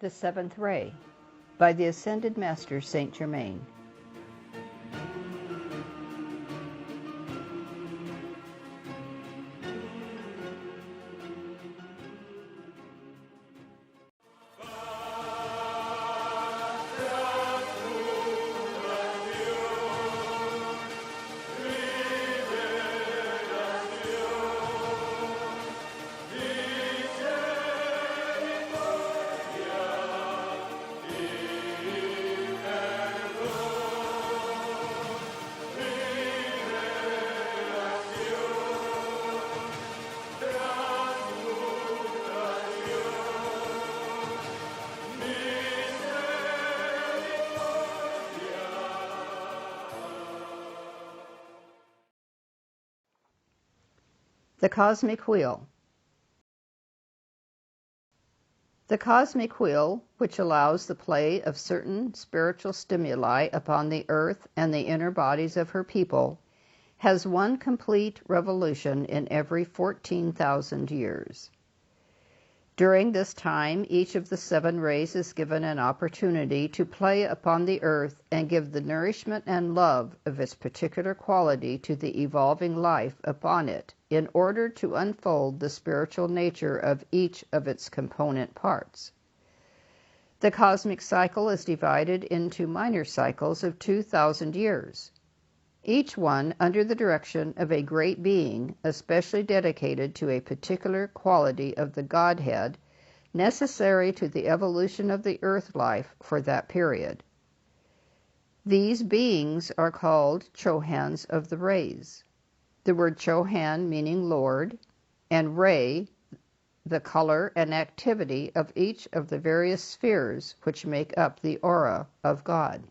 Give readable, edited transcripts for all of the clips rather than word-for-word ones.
The Seventh Ray by the Ascended Master Saint Germain. The Cosmic Wheel. The cosmic wheel, which allows the play of certain spiritual stimuli upon the earth and the inner bodies of her people, has one complete revolution in every 14,000 years. During this time, each of the seven rays is given an opportunity to play upon the earth and give the nourishment and love of its particular quality to the evolving life upon it, in order to unfold the spiritual nature of each of its component parts. The cosmic cycle is divided into minor cycles of 2,000 years, each one under the direction of a great being especially dedicated to a particular quality of the Godhead necessary to the evolution of the earth life for that period. These beings are called CHOHANs of the rays. The word CHOHAN meaning Lord, and ray, the color and activity of each of the various spheres which make up the aura of God.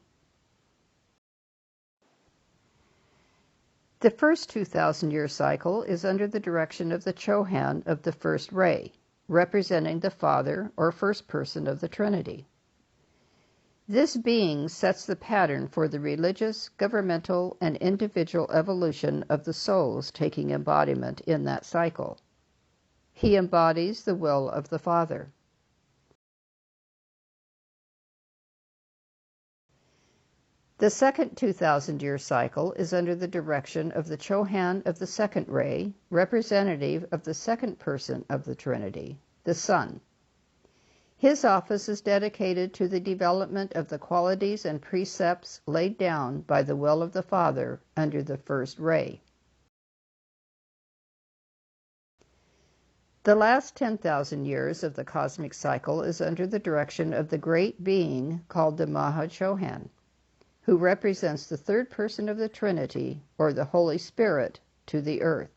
The first 2,000-year cycle is under the direction of the CHOHAN of the first ray, representing the Father or first person of the Trinity. This being sets the pattern for the religious, governmental, and individual evolution of the souls taking embodiment in that cycle. He embodies the will of the Father. The second 2,000-year cycle is under the direction of the CHOHAN of the second ray, representative of the second person of the Trinity, the Son. His office is dedicated to the development of the qualities and precepts laid down by the will of the Father under the first ray. The last 10,000 years of the cosmic cycle is under the direction of the great being called the Maha-CHOHAN, who represents the third person of the Trinity, or the Holy Spirit, to the earth.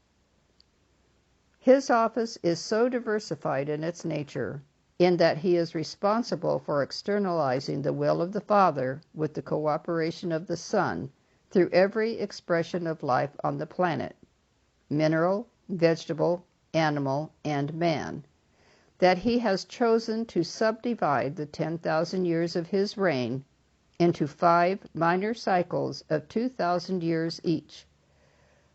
His office is so diversified in its nature, in that he is responsible for externalizing the will of the Father with the cooperation of the Son through every expression of life on the planet, mineral, vegetable, animal, and man, that he has chosen to subdivide the 10,000 years of his reign into 5 minor cycles of 2,000 years each,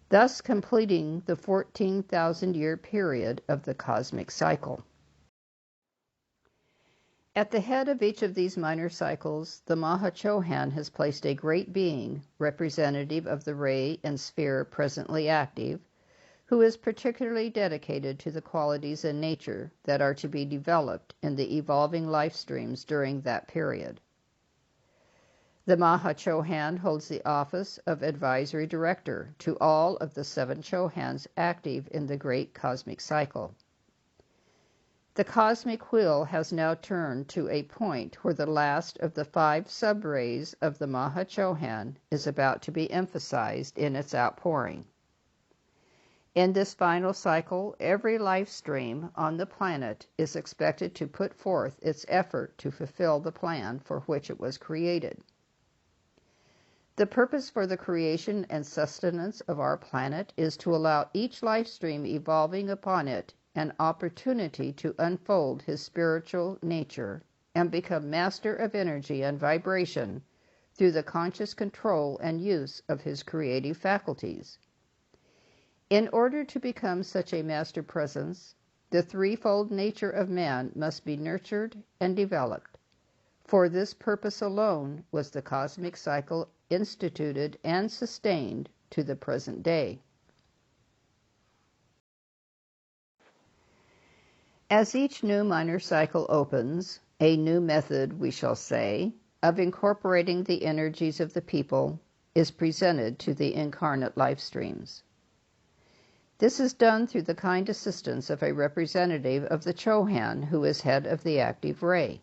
thus completing the 14,000-year period of the cosmic cycle. At the head of each of these minor cycles, the Maha-CHOHAN has placed a great being, representative of the ray and sphere presently active, who is particularly dedicated to the qualities in nature that are to be developed in the evolving life streams during that period. The Maha-CHOHAN holds the office of advisory director to all of the 7 CHOHANs active in the great cosmic cycle. The cosmic wheel has now turned to a point where the last of the 5 sub-rays of the Maha-CHOHAN is about to be emphasized in its outpouring. In this final cycle, every life stream on the planet is expected to put forth its effort to fulfill the plan for which it was created. The purpose for the creation and sustenance of our planet is to allow each life stream evolving upon it an opportunity to unfold his spiritual nature and become master of energy and vibration through the conscious control and use of his creative faculties. In order to become such a master presence, the threefold nature of man must be nurtured and developed. For this purpose alone was the cosmic cycle instituted and sustained to the present day. As each new minor cycle opens, a new method, we shall say, of incorporating the energies of the people is presented to the incarnate life streams. This is done through the kind assistance of a representative of the CHOHAN who is head of the active ray.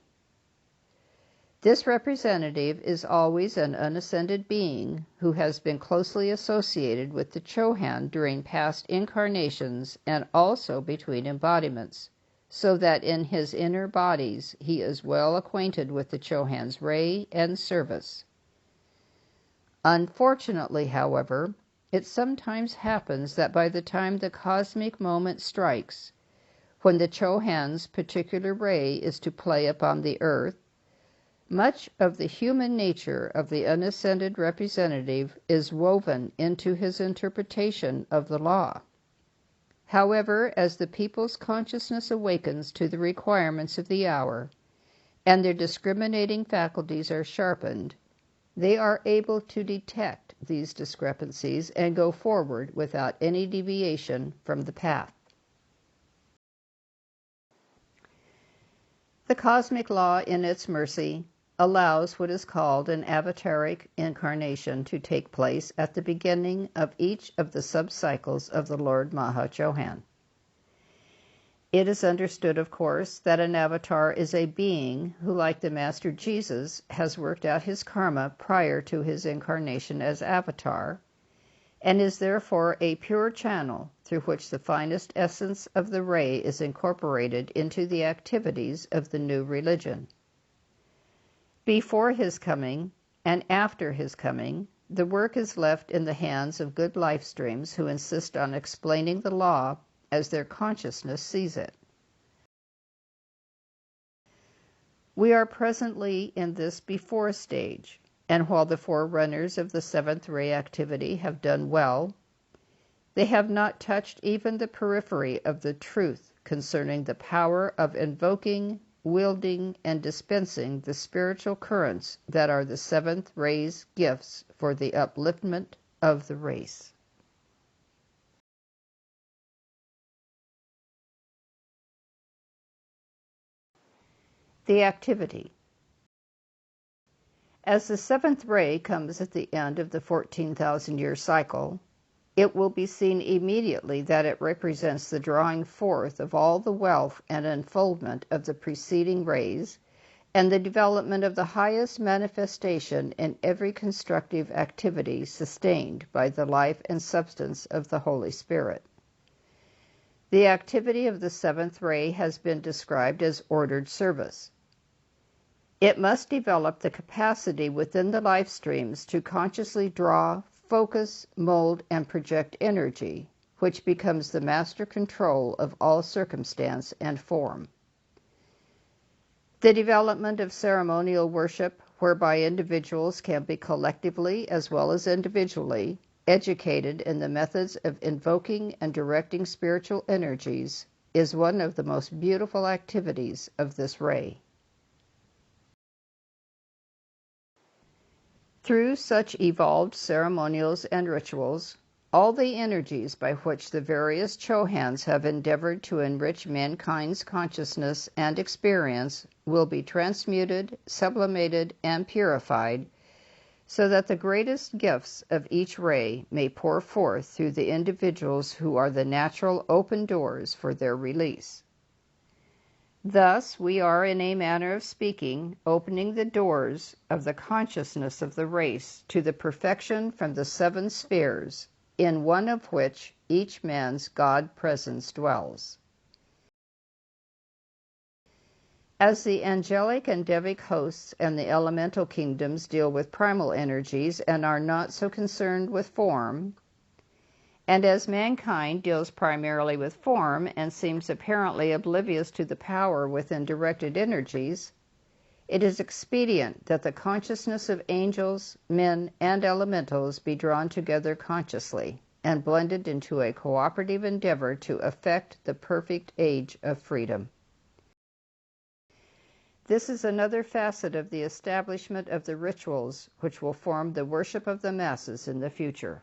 This representative is always an unascended being who has been closely associated with the CHOHAN during past incarnations and also between embodiments, so that in his inner bodies he is well acquainted with the CHOHAN's ray and service. Unfortunately, however, it sometimes happens that by the time the cosmic moment strikes, when the CHOHAN's particular ray is to play upon the earth, much of the human nature of the unascended representative is woven into his interpretation of the law. However, as the people's consciousness awakens to the requirements of the hour, and their discriminating faculties are sharpened, they are able to detect these discrepancies and go forward without any deviation from the path. The cosmic law, in its mercy, allows what is called an avataric incarnation to take place at the beginning of each of the sub-cycles of the Lord Maha Chohan. It is understood, of course, that an avatar is a being who, like the Master Jesus, has worked out his karma prior to his incarnation as avatar, and is therefore a pure channel through which the finest essence of the ray is incorporated into the activities of the new religion. Before his coming and after his coming, the work is left in the hands of good life streams who insist on explaining the law as their consciousness sees it. We are presently in this before stage, and while the forerunners of the seventh ray activity have done well, they have not touched even the periphery of the truth concerning the power of invoking, wielding, and dispensing the spiritual currents that are the seventh ray's gifts for the upliftment of the race. The activity. As the seventh ray comes at the end of the 14,000-year cycle, it will be seen immediately that it represents the drawing forth of all the wealth and unfoldment of the preceding rays and the development of the highest manifestation in every constructive activity sustained by the life and substance of the Holy Spirit. The activity of the seventh ray has been described as ordered service. It must develop the capacity within the life streams to consciously draw, focus, mold, and project energy, which becomes the master control of all circumstance and form. The development of ceremonial worship, whereby individuals can be collectively as well as individually educated in the methods of invoking and directing spiritual energies, is one of the most beautiful activities of this ray. Through such evolved ceremonials and rituals, all the energies by which the various CHOHANs have endeavored to enrich mankind's consciousness and experience will be transmuted, sublimated, and purified, so that the greatest gifts of each ray may pour forth through the individuals who are the natural open doors for their release. Thus, we are, in a manner of speaking, opening the doors of the consciousness of the race to the perfection from the seven spheres, in one of which each man's God presence dwells. As the angelic and devic hosts and the elemental kingdoms deal with primal energies and are not so concerned with form, and as mankind deals primarily with form and seems apparently oblivious to the power within directed energies, it is expedient that the consciousness of angels, men, and elementals be drawn together consciously and blended into a cooperative endeavor to effect the perfect age of freedom. This is another facet of the establishment of the rituals which will form the worship of the masses in the future.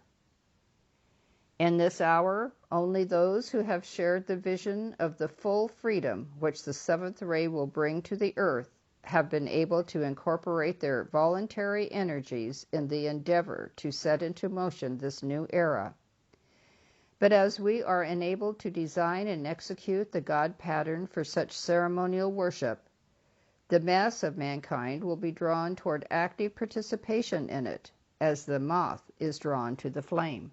In this hour, only those who have shared the vision of the full freedom which the seventh ray will bring to the earth have been able to incorporate their voluntary energies in the endeavor to set into motion this new era. But as we are enabled to design and execute the God pattern for such ceremonial worship, the mass of mankind will be drawn toward active participation in it, as the moth is drawn to the flame.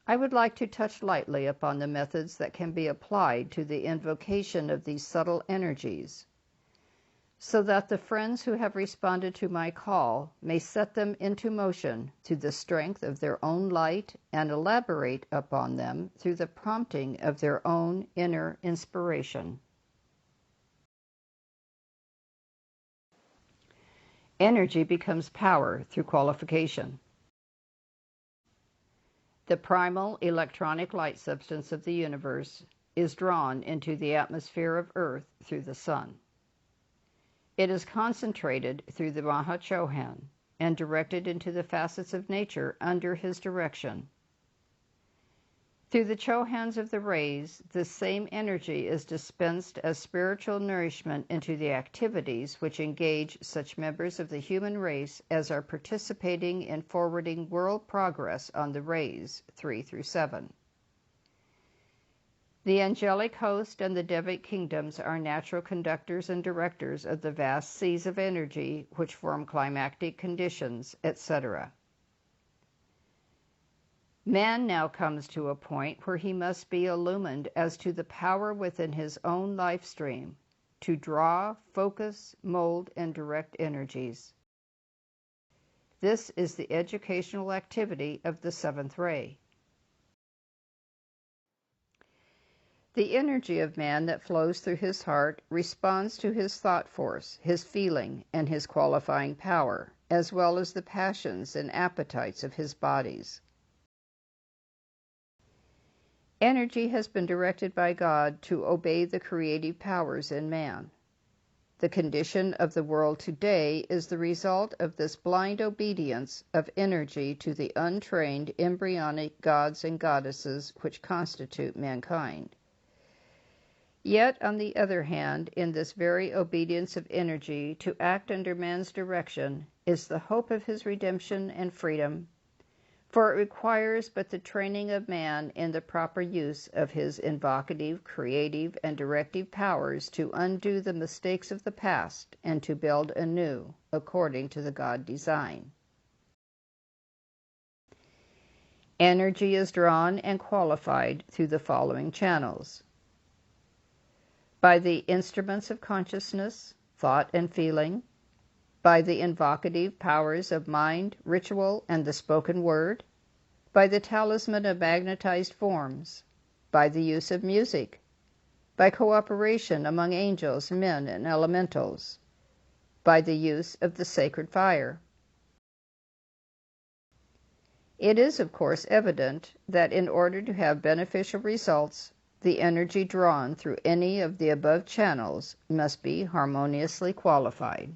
I would like to touch lightly upon the methods that can be applied to the invocation of these subtle energies, so that the friends who have responded to my call may set them into motion through the strength of their own light and elaborate upon them through the prompting of their own inner inspiration. Energy becomes power through qualification. The primal electronic light substance of the universe is drawn into the atmosphere of Earth through the sun. It is concentrated through the CHOHAN and directed into the facets of nature under his direction. Through the CHOHANs of the rays, this same energy is dispensed as spiritual nourishment into the activities which engage such members of the human race as are participating in forwarding world progress on the rays 3 through 7. The angelic host and the devic kingdoms are natural conductors and directors of the vast seas of energy which form climactic conditions, etc. Man now comes to a point where he must be illumined as to the power within his own life stream to draw, focus, mold, and direct energies. This is the educational activity of the seventh ray. The energy of man that flows through his heart responds to his thought force, his feeling, and his qualifying power, as well as the passions and appetites of his bodies. Energy has been directed by God to obey the creative powers in man. The condition of the world today is the result of this blind obedience of energy to the untrained embryonic gods and goddesses which constitute mankind. Yet, on the other hand, in this very obedience of energy to act under man's direction is the hope of his redemption and freedom, for it requires but the training of man in the proper use of his invocative, creative, and directive powers to undo the mistakes of the past and to build anew according to the God design. Energy is drawn and qualified through the following channels: by the instruments of consciousness, thought, and feeling, by the invocative powers of mind, ritual, and the spoken word, by the talisman of magnetized forms, by the use of music, by cooperation among angels, men, and elementals, by the use of the sacred fire. It is, of course, evident that in order to have beneficial results, the energy drawn through any of the above channels must be harmoniously qualified.